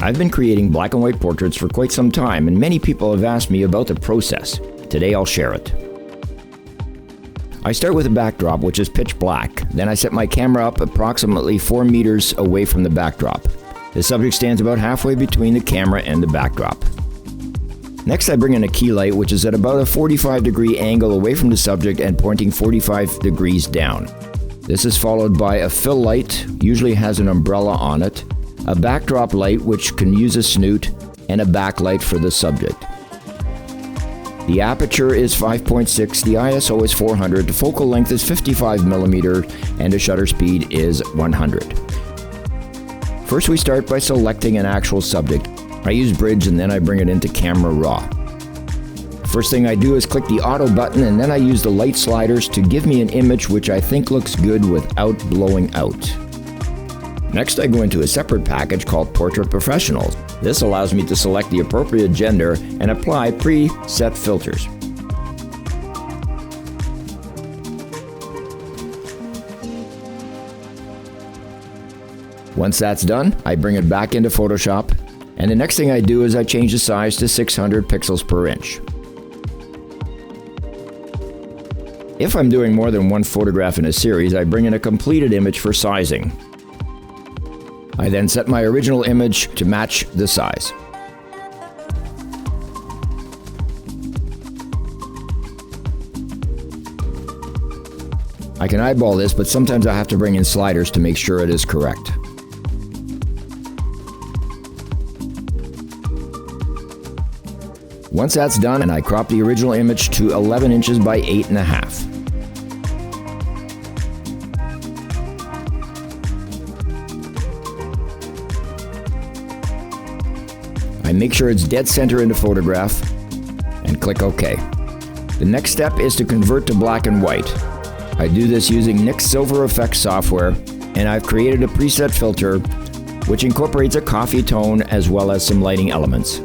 I've been creating black and white portraits for quite some time, and many people have asked me about the process. Today I'll share it. I start with a backdrop which is pitch black. Then I set my camera up approximately 4 meters away from the backdrop. The subject stands about halfway between the camera and the backdrop. Next I bring in a key light which is at about a 45-degree angle away from the subject and pointing 45 degrees down. This is followed by a fill light, usually has an umbrella on it, a backdrop light which can use a snoot, and a backlight for the subject. The aperture is 5.6, the ISO is 400, the focal length is 55mm, and the shutter speed is 100. First we start by selecting an actual subject. I use Bridge and then I bring it into Camera Raw. First thing I do is click the auto button and then I use the light sliders to give me an image which I think looks good without blowing out. Next I go into a separate package called Portrait Professional. This allows me to select the appropriate gender and apply pre-set filters. Once that's done, I bring it back into Photoshop, and the next thing I do is I change the size to 600 pixels per inch. If I'm doing more than one photograph in a series, I bring in a completed image for sizing. I then set my original image to match the size. I can eyeball this, but sometimes I have to bring in sliders to make sure it is correct. Once that's done, and I crop the original image to 11 inches by 8.5. I make sure it's dead center in the photograph and click OK. The next step is to convert to black and white. I do this using Nik Silver Effects software, and I've created a preset filter which incorporates a coffee tone as well as some lighting elements.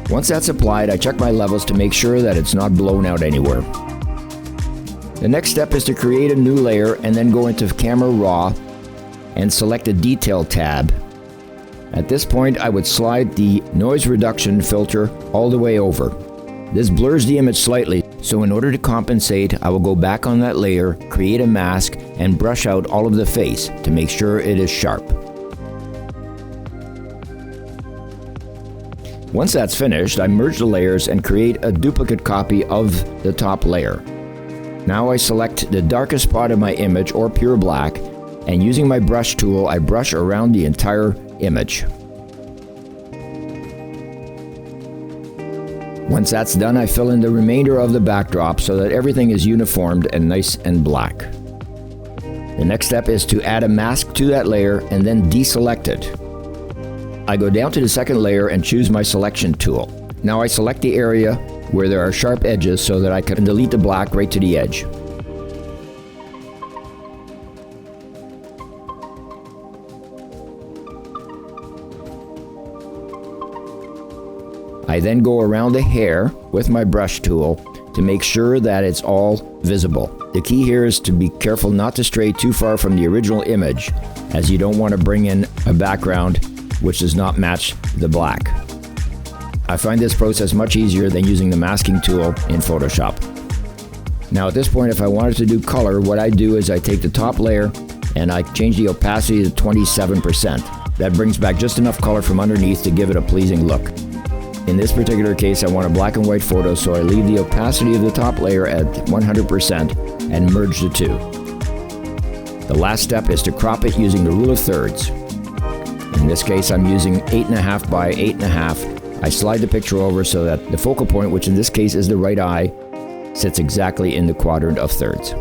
Once that's applied, I check my levels to make sure that it's not blown out anywhere. The next step is to create a new layer and then go into Camera Raw and select a Detail tab. At this point, I would slide the noise reduction filter all the way over. This blurs the image slightly, so in order to compensate, I will go back on that layer, create a mask, and brush out all of the face to make sure it is sharp. Once that's finished, I merge the layers and create a duplicate copy of the top layer. Now I select the darkest spot of my image, or pure black, and using my brush tool, I brush around the entire image. Once that's done, I fill in the remainder of the backdrop so that everything is uniformed and nice and black. The next step is to add a mask to that layer and then deselect it. I go down to the second layer and choose my selection tool. Now I select the area where there are sharp edges so that I can delete the black right to the edge. I then go around the hair with my brush tool to make sure that it's all visible. The key here is to be careful not to stray too far from the original image, as you don't want to bring in a background which does not match the black. I find this process much easier than using the masking tool in Photoshop. Now at this point, if I wanted to do color, what I do is I take the top layer and I change the opacity to 27%. That brings back just enough color from underneath to give it a pleasing look. In this particular case, I want a black and white photo, so I leave the opacity of the top layer at 100% and merge the two. The last step is to crop it using the rule of thirds. In this case, I'm using 8.5 by 8.5. I slide the picture over so that the focal point, which in this case is the right eye, sits exactly in the quadrant of thirds.